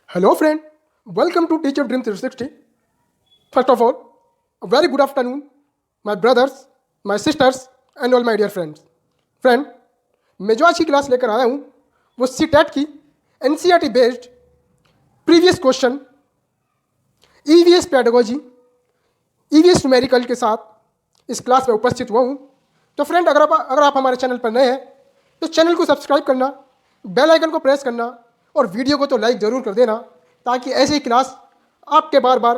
Hello, friend. Welcome to Teacher Dream 360. First of all, a very good afternoon, my brothers, my sisters, and all my dear friends. Friend, मैं जो आज की class लेकर आया हूँ वो CTET की NCERT based previous question EVS pedagogy EVS numerical के साथ इस क्लास में उपस्थित हुआ हूँ। तो फ्रेंड, अगर आप हमारे चैनल पर नए हैं तो चैनल को सब्सक्राइब करना, बेल आइकन को प्रेस करना और वीडियो को तो लाइक ज़रूर कर देना, ताकि ऐसी ही क्लास आपके बार बार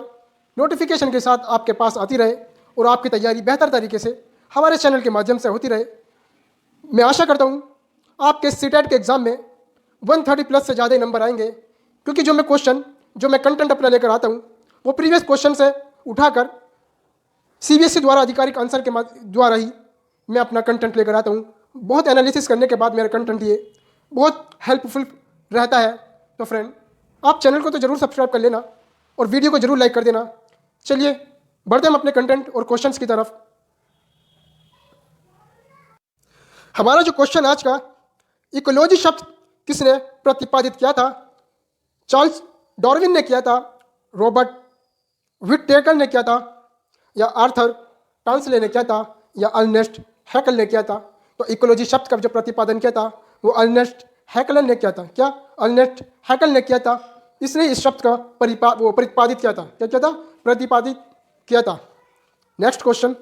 नोटिफिकेशन के साथ आपके पास आती रहे और आपकी तैयारी बेहतर तरीके से हमारे चैनल के माध्यम से होती रहे। मैं आशा करता हूँ आपके CTET के एग्ज़ाम में 130 प्लस से ज़्यादा नंबर आएंगे, क्योंकि जो मैं कंटेंट अपना लेकर आता हूँ वो प्रीवियस क्वेश्चन से उठाकर CBSE द्वारा आधिकारिक आंसर के द्वारा ही मैं अपना कंटेंट लेकर आता हूँ। बहुत एनालिसिस करने के बाद मेरा कंटेंट ये बहुत हेल्पफुल रहता है। तो फ्रेंड, आप चैनल को तो ज़रूर सब्सक्राइब कर लेना और वीडियो को ज़रूर लाइक कर देना। चलिए बढ़ते हम अपने कंटेंट और क्वेश्चंस की तरफ। हमारा जो क्वेश्चन आज का, इकोलॉजी शब्द किसने प्रतिपादित किया था? चार्ल्स डार्विन ने किया था, रॉबर्ट विटेकर ने किया था, या आर्थर टांसले ने किया था, या अर्नेस्ट हैकल ने किया था? तो इकोलॉजी शब्द का जो प्रतिपादन किया था वो अर्नेस्ट हैकल ने किया था। क्या अर्नेस्ट हैकल ने किया था? इसने इस शब्द का प्रतिपादित किया था। क्या किया था? प्रतिपादित किया था। नेक्स्ट क्वेश्चन,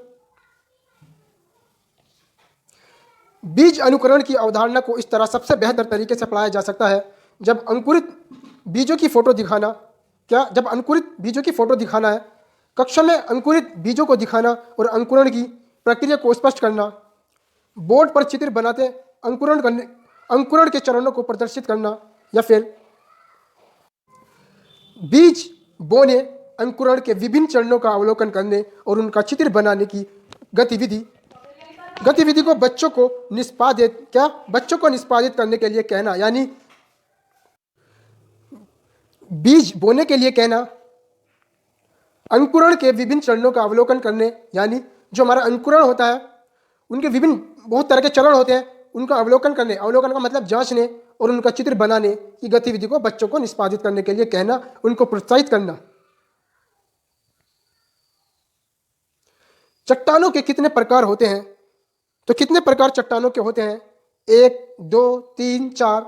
बीज अनुकरण की अवधारणा को इस तरह सबसे बेहतर तरीके से पढ़ाया जा सकता है जब अंकुरित बीजों की फोटो दिखाना। क्या? जब अंकुरित बीजों की फोटो दिखाना है, कक्षा में अंकुरित बीजों को दिखाना और अंकुरण की प्रक्रिया को स्पष्ट करना, बोर्ड पर चित्र बनाते अंकुरण के चरणों को प्रदर्शित करना, या फिर बीज बोने अंकुरण के विभिन्न चरणों का अवलोकन करने और उनका चित्र बनाने की गतिविधि को बच्चों को निष्पादित करने के लिए कहना। यानी बीज बोने के लिए कहना, अंकुरण के विभिन्न चरणों का अवलोकन करने, यानी जो हमारा अंकुरण होता है उनके विभिन्न बहुत तरह के चरण होते हैं, उनका अवलोकन करने, अवलोकन का मतलब जांचने और उनका चित्र बनाने की गतिविधि को बच्चों को निष्पादित करने के लिए कहना, उनको प्रोत्साहित करना। चट्टानों के कितने प्रकार होते हैं? तो कितने प्रकार चट्टानों के होते हैं? 1, 2, 3, 4।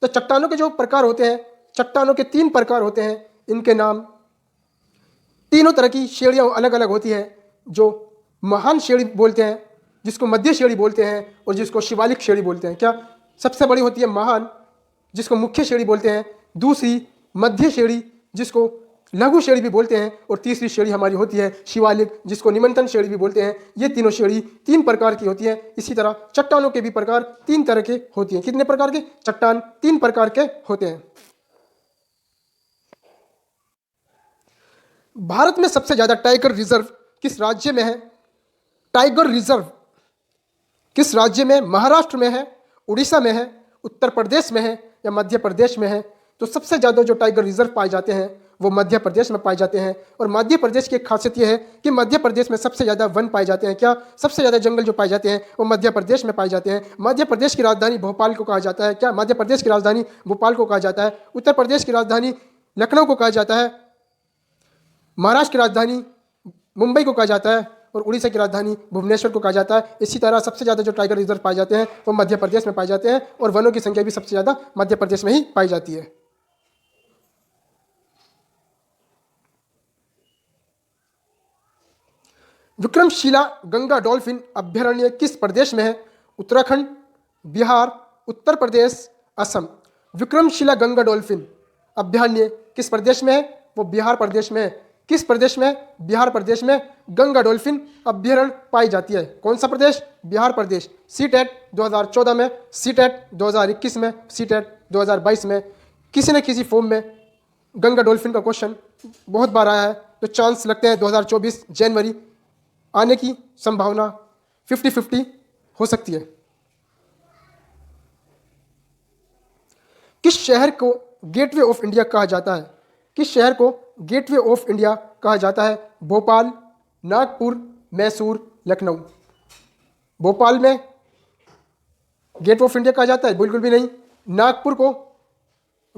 तो चट्टानों के जो प्रकार होते हैं, चट्टानों के 3 प्रकार होते हैं। इनके नाम, तीनों तरह की श्रेणियाँ अलग अलग होती हैं। जो महान श्रेणी बोलते हैं, जिसको मध्य श्रेणी बोलते हैं, और जिसको शिवालिक श्रेणी बोलते हैं। क्या? सबसे बड़ी होती है महान, जिसको मुख्य श्रेणी बोलते हैं, दूसरी मध्य श्रेणी जिसको लघु श्रेणी भी बोलते हैं, और तीसरी श्रेणी हमारी होती है शिवालिक, जिसको निमंत्रण श्रेणी भी बोलते हैं। ये तीनों श्रेणी 3 प्रकार की होती हैं। इसी तरह चट्टानों के भी प्रकार 3 तरह के होती हैं। कितने प्रकार के? चट्टान 3 प्रकार के होते हैं। भारत में सबसे ज्यादा टाइगर रिजर्व किस राज्य में है? टाइगर रिजर्व किस राज्य में? महाराष्ट्र में है, उड़ीसा में है, उत्तर प्रदेश में है, या मध्य प्रदेश में है? तो सबसे ज़्यादा जो टाइगर रिजर्व पाए जाते हैं वो मध्य प्रदेश में पाए जाते हैं। और मध्य प्रदेश की एक खासियत यह है कि मध्य प्रदेश में सबसे ज़्यादा वन पाए जाते हैं। क्या? सबसे ज़्यादा जंगल जो पाए जाते हैं वो मध्य प्रदेश में पाए जाते हैं। मध्य प्रदेश की राजधानी भोपाल को कहा जाता है। क्या? मध्य प्रदेश की राजधानी भोपाल को कहा जाता है। उत्तर प्रदेश की राजधानी लखनऊ को कहा जाता है। महाराष्ट्र की राजधानी मुंबई को कहा जाता है, और उड़ीसा की राजधानी भुवनेश्वर को कहा जाता है। इसी तरह सबसे ज़्यादा जो टाइगर रिजर्व पाए जाते हैं वो मध्य प्रदेश में पाए जाते हैं, और वनों की संख्या भी सबसे ज़्यादा मध्य प्रदेश में ही पाई जाती है। विक्रमशिला गंगा डॉल्फिन अभ्यारण्य किस प्रदेश में है? उत्तराखंड, बिहार, उत्तर प्रदेश, असम। विक्रमशिला गंगा डॉल्फिन अभ्यारण्य किस प्रदेश में है? वो बिहार प्रदेश में है। किस प्रदेश में? बिहार प्रदेश में गंगा डॉल्फिन अभ्यारण्य पाई जाती है। कौन सा प्रदेश? बिहार प्रदेश। CTET 2014 में, CTET 2021 में, CTET 2022 में किसी न किसी फॉर्म में गंगा डॉल्फिन का क्वेश्चन बहुत बार आया है। तो चांस लगते हैं 2024 जनवरी आने की संभावना 50-50 हो सकती है। किस शहर को गेटवे ऑफ इंडिया कहा जाता है? किस शहर को गेटवे ऑफ इंडिया कहा जाता है? भोपाल, नागपुर, मैसूर, लखनऊ। भोपाल में गेट ऑफ इंडिया कहा जाता है? बिल्कुल भी नहीं। नागपुर को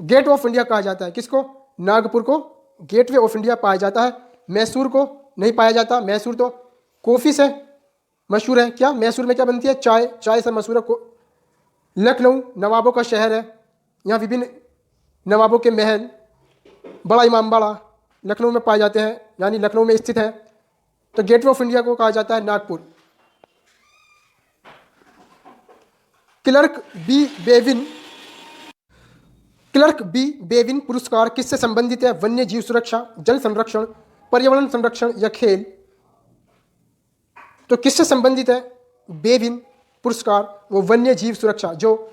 गेट ऑफ इंडिया कहा जाता है किसको? नागपुर को गेटवे ऑफ इंडिया पाया जाता है। मैसूर को नहीं पाया जाता, मैसूर तो कॉफ़ी से मशहूर है। क्या मैसूर में क्या बनती है? चाय, चाय से मशहूर है। लखनऊ नवाबों का शहर है, यहाँ विभिन्न नवाबों के महल, बड़ा इमामबाड़ा लखनऊ में पाए जाते हैं, यानी लखनऊ में स्थित है। तो गेटवे ऑफ इंडिया को कहा जाता है नागपुर। क्लर्क बी बेविन क्लर्क बी बेविन पुरस्कार किससे संबंधित है? वन्य जीव सुरक्षा, जल संरक्षण, पर्यावरण संरक्षण या खेल? तो किससे संबंधित है बेविन पुरस्कार? वो वन्य जीव सुरक्षा, जो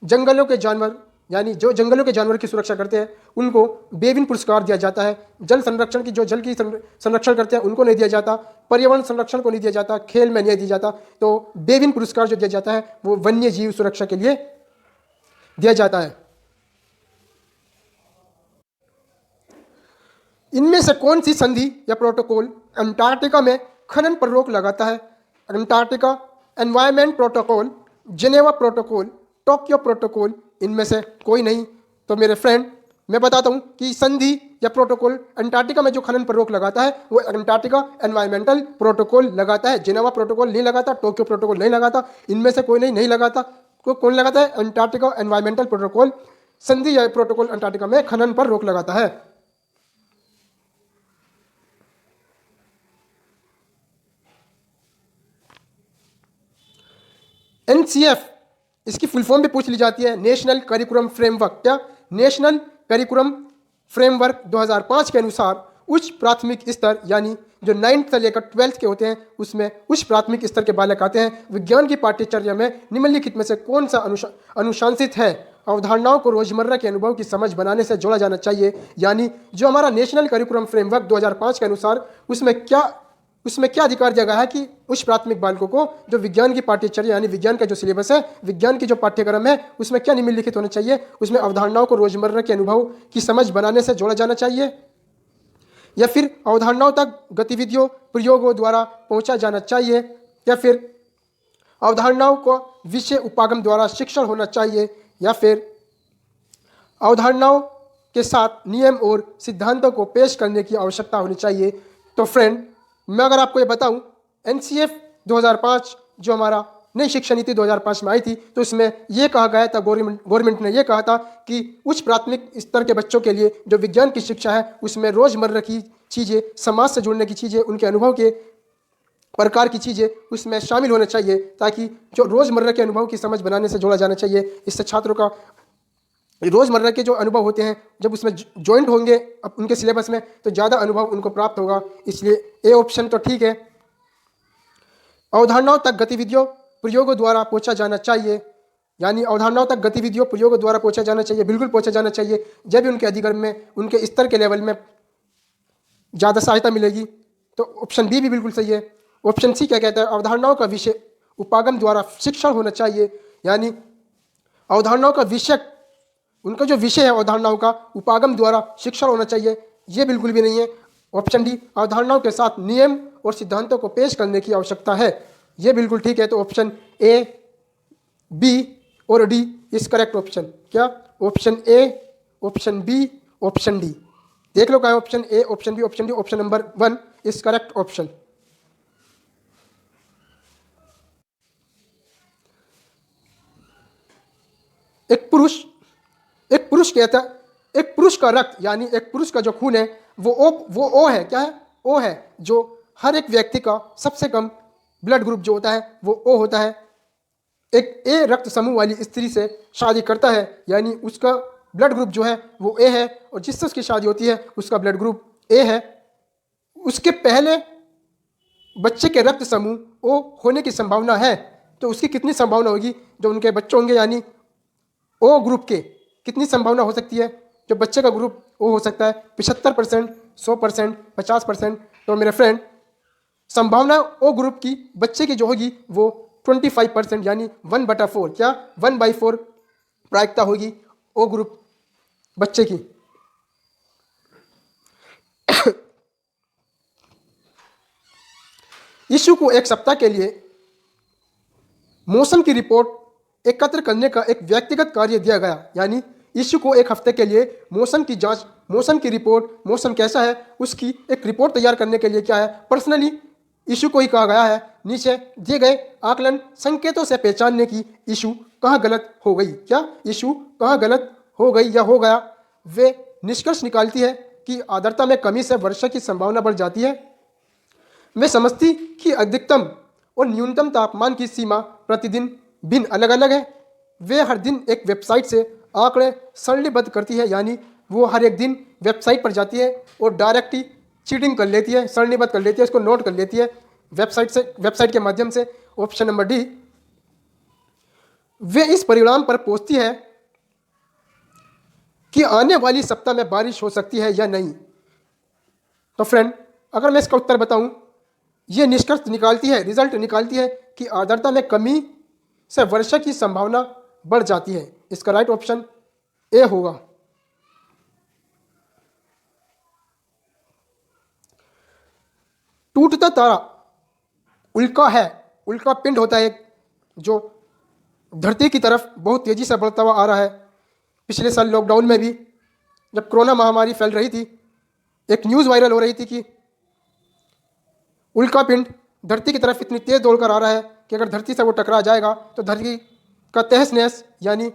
जंगलों के जानवर, यानी जो जंगलों के जानवर की सुरक्षा करते हैं उनको बेविन पुरस्कार दिया जाता है। जल संरक्षण की, जो जल की संरक्षण करते हैं उनको नहीं दिया जाता। पर्यावरण संरक्षण को नहीं दिया जाता, खेल में नहीं दिया जाता। तो बेविन पुरस्कार जो दिया जाता है वो वन्य जीव सुरक्षा के लिए दिया जाता है। इनमें से कौन सी संधि या प्रोटोकॉल अंटार्कटिका में खनन पर रोक लगाता है? Antarctica environment protocol, Geneva protocol, Tokyo protocol? इनमें से कोई नहीं। तो मेरे फ्रेंड, मैं बताता हूँ कि संधि या प्रोटोकॉल अंटार्कटिका में जो खनन पर रोक लगाता है वो अंटार्कटिका एनवायरमेंटल प्रोटोकॉल लगाता है। जिनेवा प्रोटोकॉल नहीं लगाता, टोक्यो प्रोटोकॉल नहीं लगाता। इनमें से कोई नहीं लगाता। कौन लगाता है? अंटार्कटिका एनवायरमेंटल प्रोटोकॉल संधि या प्रोटोकॉल अंटार्कटिका में खनन पर रोक लगाता है। एनसीएफ, इसकी फुल फॉर्म भी पूछ ली जाती है, नेशनल करिकुलम फ्रेमवर्क। क्या? नेशनल करिकुलम फ्रेमवर्क 2005 के अनुसार उच्च प्राथमिक स्तर, यानी जो 9th से लेकर 12th के होते हैं उसमें उच्च प्राथमिक स्तर के बालक आते हैं। विज्ञान की पाठ्यचर्या में निम्नलिखित में से कौन सा अनुशंसित है? अवधारणाओं को रोजमर्रा के अनुभव की समझ बनाने से जोड़ा जाना चाहिए। यानी जो हमारा नेशनल करिकुलम फ्रेमवर्क 2005 के अनुसार उसमें क्या अधिकार दिया गया है कि उच्च प्राथमिक बालकों को जो विज्ञान की पाठ्यचर्या, यानी विज्ञान का जो सिलेबस है, विज्ञान की जो पाठ्यक्रम है, उसमें क्या निम्नलिखित होना चाहिए? उसमें अवधारणाओं को रोजमर्रा के अनुभव की समझ बनाने से जोड़ा जाना चाहिए, या फिर अवधारणाओं तक गतिविधियों प्रयोगों द्वारा पहुंचा जाना चाहिए, या फिर अवधारणाओं को विषय उपागम द्वारा शिक्षण होना चाहिए, या फिर अवधारणाओं के साथ नियम और सिद्धांतों को पेश करने की आवश्यकता होनी चाहिए। तो फ्रेंड, मैं अगर आपको ये बताऊं, एनसीएफ 2005 जो हमारा नई शिक्षा नीति 2005 में आई थी, तो इसमें यह कहा गया था, गवर्नमेंट ने यह कहा था कि उच्च प्राथमिक स्तर के बच्चों के लिए जो विज्ञान की शिक्षा है उसमें रोजमर्रा की चीज़ें, समाज से जुड़ने की चीज़ें, उनके अनुभव के प्रकार की चीज़ें उसमें शामिल होना चाहिए, ताकि जो रोजमर्रा के अनुभव की समझ बनाने से जोड़ा जाना चाहिए। इससे छात्रों का रोज़मर्रा के जो अनुभव होते हैं जब उसमें ज्वाइंट होंगे उनके सिलेबस में, तो ज़्यादा अनुभव उनको प्राप्त होगा। इसलिए ए ऑप्शन तो ठीक है। अवधारणाओं तक गतिविधियों प्रयोगों द्वारा पहुंचा जाना चाहिए, यानी अवधारणाओं तक गतिविधियों प्रयोगों द्वारा पहुंचा जाना चाहिए, बिल्कुल पहुंचा जाना चाहिए। जब भी उनके अधिगम में, उनके स्तर के लेवल में ज़्यादा सहायता मिलेगी। तो ऑप्शन बी भी बिल्कुल सही है। ऑप्शन सी क्या कहता है? अवधारणाओं का विषय उपागम द्वारा शिक्षण होना चाहिए, यानी अवधारणाओं का विषय, उनका जो विषय है अवधारणाओं का, उपागम द्वारा शिक्षण होना चाहिए। ये बिल्कुल भी नहीं है। ऑप्शन डी, अवधारणाओं के साथ नियम और सिद्धांतों को पेश करने की आवश्यकता है, ये बिल्कुल ठीक है। तो ऑप्शन ए, बी और डी इज करेक्ट ऑप्शन। क्या? Option A, option B, option D. देख लो क्या है option A, option B, option D. Option number 1 is correct option. एक पुरुष कहता है, एक पुरुष का रक्त, यानी एक पुरुष का जो खून है वो ओ है। क्या है? ओ है। जो हर एक व्यक्ति का सबसे कम ब्लड ग्रुप जो होता है वो ओ होता है। एक ए रक्त समूह वाली स्त्री से शादी करता है, यानी उसका ब्लड ग्रुप जो है वो ए है, और जिससे उसकी शादी होती है उसका ब्लड ग्रुप ए है। उसके पहले बच्चे के रक्त समूह ओ होने की संभावना है, तो उसकी कितनी संभावना होगी? जो उनके बच्चे होंगे यानी ओ ग्रुप के, कितनी संभावना हो सकती है? जो बच्चे का ग्रुप ओ हो सकता है 75%, 100%, 50%। तो मेरे फ्रेंड, संभावना ओ ग्रुप की बच्चे की जो होगी वो 25%, यानी 1/4। क्या? 1/4 प्रायिकता होगी ओ ग्रुप बच्चे की। यीशु को एक सप्ताह के लिए मौसम की रिपोर्ट एकत्र करने का एक व्यक्तिगत कार्य दिया गया, यानी इशू को एक हफ्ते के लिए मोशन की जांच, मोशन की रिपोर्ट, मोशन कैसा है उसकी एक रिपोर्ट तैयार करने के लिए क्या है, पर्सनली इशू को ही कहा गया है। नीचे दिए गए आकलन संकेतों से पहचानने की इशू कहाँ गलत हो गई, क्या इशू कहाँ गलत हो गई या हो गया। वे निष्कर्ष निकालती है कि आर्द्रता में कमी से वर्षा की संभावना बढ़ जाती है। वे समझती कि अधिकतम और न्यूनतम तापमान की सीमा प्रतिदिन भिन्न अलग अलग है। वे हर दिन एक वेबसाइट से आंकड़े सारणीबद्ध करती है, यानी वो हर एक दिन वेबसाइट पर जाती है और डायरेक्ट ही चीटिंग कर लेती है, सारणीबद्ध कर लेती है, उसको नोट कर लेती है वेबसाइट के माध्यम से। ऑप्शन नंबर डी, वे इस परिणाम पर पहुंचती है कि आने वाली सप्ताह में बारिश हो सकती है या नहीं। तो फ्रेंड, अगर मैं इसका उत्तर बताऊं, ये निष्कर्ष निकालती है, रिजल्ट निकालती है कि आर्द्रता में कमी से वर्षा की संभावना बढ़ जाती है। इसका राइट ऑप्शन ए होगा। टूटता तारा उल्का है, उल्का पिंड होता है जो धरती की तरफ बहुत तेजी से बढ़ता हुआ आ रहा है। पिछले साल लॉकडाउन में भी जब कोरोना महामारी फैल रही थी, एक न्यूज़ वायरल हो रही थी कि उल्का पिंड धरती की तरफ इतनी तेज दौड़कर आ रहा है कि अगर धरती से वो टकरा जाएगा तो धरती का तहस नहस यानी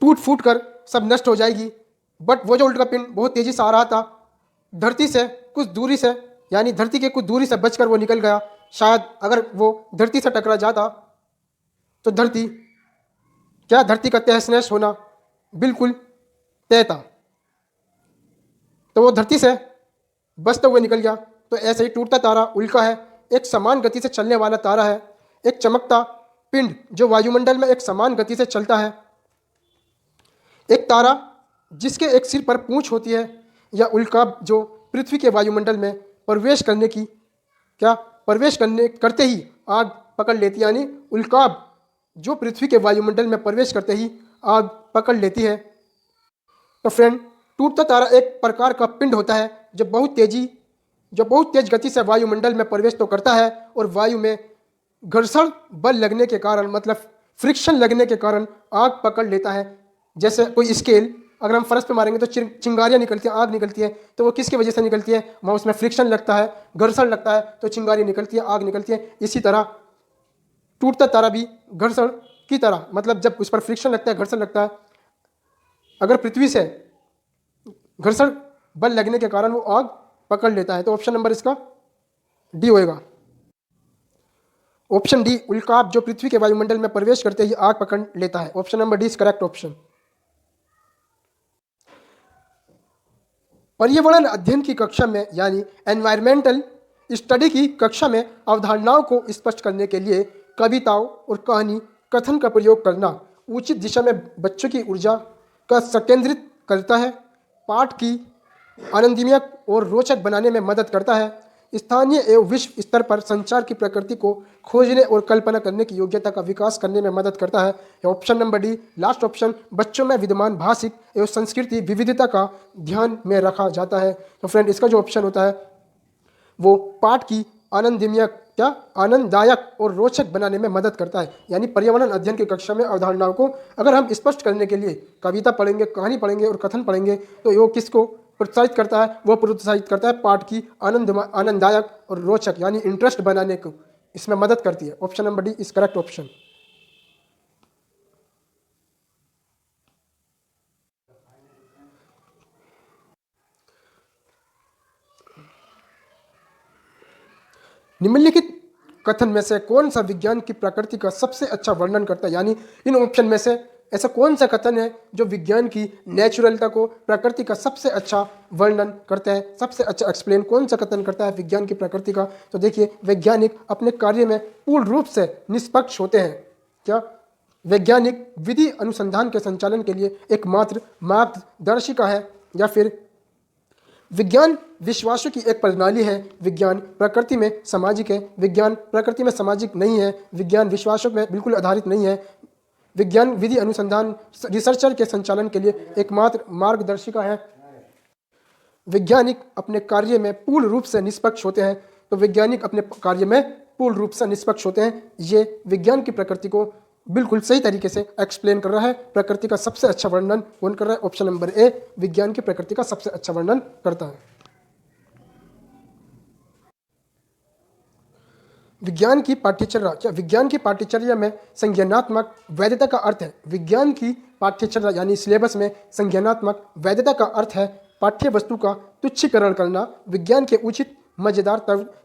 टूट फूट कर सब नष्ट हो जाएगी। बट वो जो उल्का पिंड बहुत तेज़ी से आ रहा था, धरती से कुछ दूरी से, यानी धरती के कुछ दूरी से बचकर वो निकल गया। शायद अगर वो धरती से टकरा जाता तो धरती का तहस नहस होना बिल्कुल तय था। तो वो धरती से बचते हुए निकल गया। तो ऐसे ही टूटता तारा उल्का है, एक समान गति से चलने वाला तारा है, एक चमकता पिंड जो वायुमंडल में एक समान गति से चलता है। एक तारा जिसके एक सिर पर पूंछ होती है, या उल्काब जो पृथ्वी के वायुमंडल में प्रवेश करते ही आग पकड़ लेती है, यानी उल्काब जो पृथ्वी के वायुमंडल में प्रवेश करते ही आग पकड़ लेती है। तो फ्रेंड, टूटता तारा एक प्रकार का पिंड होता है जो बहुत तेज गति से वायुमंडल में प्रवेश तो करता है और वायु में घर्षण बल लगने के कारण, मतलब फ्रिक्शन लगने के कारण आग पकड़ लेता है। जैसे कोई स्केल अगर हम फर्श पे मारेंगे तो चिंगारियाँ निकलती है, आग निकलती है। तो वो किसकी वजह से निकलती है? वहाँ उसमें फ्रिक्शन लगता है, घर्षण लगता है, तो चिंगारी निकलती है, आग निकलती है। इसी तरह टूटता तारा भी घर्षण की तरह, मतलब जब उस पर फ्रिक्शन लगता है, घर्षण लगता है, अगर पृथ्वी से घर्षण बल लगने के कारण वो आग पकड़ लेता है। तो ऑप्शन नंबर इसका डी होएगा। ऑप्शन डी, उल्काब जो पृथ्वी के वायुमंडल में प्रवेश करते ही आग पकड़ लेता है। Option number D is correct option. पर्यावरण अध्ययन की कक्षा में, यानी एनवायरमेंटल स्टडी की कक्षा में, अवधारणाओं को स्पष्ट करने के लिए कविताओं और कहानी कथन का प्रयोग करना उचित दिशा में बच्चों की ऊर्जा का संकेंद्रित करता है, पाठ की आनंदमय और रोचक बनाने में मदद करता है, स्थानीय एवं विश्व स्तर पर संचार की प्रकृति को खोजने और कल्पना करने की योग्यता का विकास करने में मदद करता है। Option number D, last option, बच्चों में विद्यमान भाषिक एवं संस्कृति विविधता का ध्यान में रखा जाता है। तो फ्रेंड, इसका जो ऑप्शन होता है वो पाठ की आनंददायक और रोचक बनाने में मदद करता है। यानी पर्यावरण अध्ययन की कक्षा में अवधारणाओं को अगर हम स्पष्ट करने के लिए कविता पढ़ेंगे, कहानी पढ़ेंगे और कथन पढ़ेंगे तो वो किसको प्रोत्साहित करता है? वो प्रोत्साहित करता है पाठ की आनंददायक और रोचक, यानी इंटरेस्ट बनाने को इसमें मदद करती है। Option number D is correct option. निम्नलिखित कथन में से कौन सा विज्ञान की प्रकृति का सबसे अच्छा वर्णन करता है? यानी इन ऑप्शन में से ऐसा कौन सा कथन है जो विज्ञान की नेचुरलता को, प्रकृति का सबसे अच्छा वर्णन करता है, सबसे अच्छा एक्सप्लेन कौन सा कथन करता है विज्ञान की प्रकृति का? तो देखिए, वैज्ञानिक अपने कार्य में पूर्ण रूप से निष्पक्ष होते हैं। क्या? वैज्ञानिक विधि अनुसंधान के संचालन के लिए एकमात्र मार्गदर्शिका है, या फिर विज्ञान विश्वासों की एक प्रणाली है। विज्ञान प्रकृति में सामाजिक है, विज्ञान प्रकृति में सामाजिक नहीं है, विज्ञान विश्वासों में बिल्कुल आधारित नहीं है। विज्ञान विधि अनुसंधान रिसर्चर के संचालन के लिए एकमात्र मार्गदर्शिका है। वैज्ञानिक अपने कार्य में पूर्ण रूप से निष्पक्ष होते हैं। तो वैज्ञानिक अपने कार्य में पूर्ण रूप से निष्पक्ष होते हैं। ये विज्ञान की प्रकृति को बिल्कुल सही तरीके से एक्सप्लेन कर रहा है। प्रकृति का सबसे अच्छा वर्णन कौन कर रहा है? ऑप्शन नंबर ए, विज्ञान की प्रकृति का सबसे अच्छा वर्णन करता है। विज्ञान की पाठ्यचर्या, क्या विज्ञान की पाठ्यचर्या में संज्ञानात्मक वैधता का अर्थ है? विज्ञान की पाठ्यचर्या यानी सिलेबस में संज्ञानात्मक वैधता का अर्थ है पाठ्य वस्तु का तुच्छीकरण करना, विज्ञान के उचित मजेदार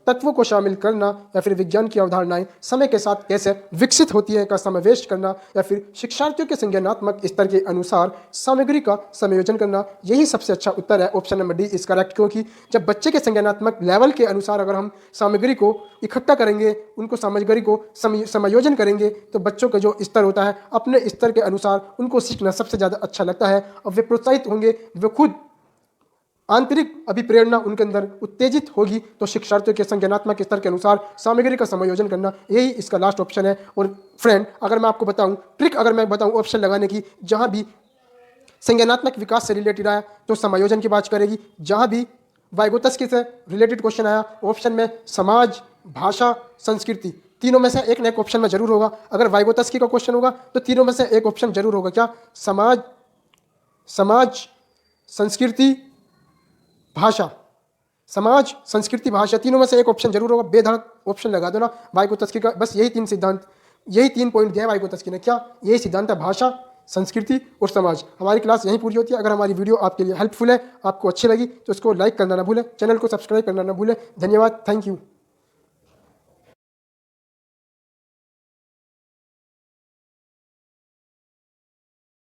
तत्वों को शामिल करना, या फिर विज्ञान की अवधारणाएं समय के साथ कैसे विकसित होती हैं का समावेश करना, या फिर शिक्षार्थियों के संज्ञानात्मक स्तर के अनुसार सामग्री का समायोजन करना। यही सबसे अच्छा उत्तर है। Option number D is correct, क्योंकि जब बच्चे के संज्ञानात्मक लेवल के अनुसार अगर हम सामग्री को इकट्ठा करेंगे, उनको सामग्री को समायोजन करेंगे, तो बच्चों का जो स्तर होता है अपने स्तर के अनुसार उनको सीखना सबसे ज़्यादा अच्छा लगता है और वे प्रोत्साहित होंगे, वे खुद आंतरिक अभिप्रेरणा उनके अंदर उत्तेजित होगी। तो शिक्षार्थियों के संज्ञानात्मक स्तर के अनुसार सामग्री का समायोजन करना, यही इसका लास्ट ऑप्शन है। और फ्रेंड, अगर मैं आपको बताऊं ट्रिक, अगर मैं बताऊं ऑप्शन लगाने की, जहां भी संज्ञानात्मक विकास से रिलेटेड आया तो समायोजन की बात करेगी, जहां भी वाइगोत्स्की से रिलेटेड क्वेश्चन आया ऑप्शन में समाज, भाषा, संस्कृति, तीनों में से एक न एक ऑप्शन में जरूर होगा। अगर वाइगोत्स्की का क्वेश्चन होगा तो तीनों में से एक ऑप्शन जरूर होगा। क्या? समाज, संस्कृति, भाषा। समाज, संस्कृति, भाषा, तीनों में से एक ऑप्शन जरूर होगा। बेधड़क ऑप्शन लगा दो ना वाइगोत्स्की का। बस यही तीन सिद्धांत, यही 3 पॉइंट दिया है वाइगोत्स्की ने। क्या? यही सिद्धांत है, भाषा, संस्कृति और समाज। हमारी क्लास यहीं पूरी होती है। अगर हमारी वीडियो आपके लिए हेल्पफुल है, आपको अच्छी लगी, तो इसको लाइक करना ना भूलें, चैनल को सब्सक्राइब करना ना भूलें। धन्यवाद, थैंक यू।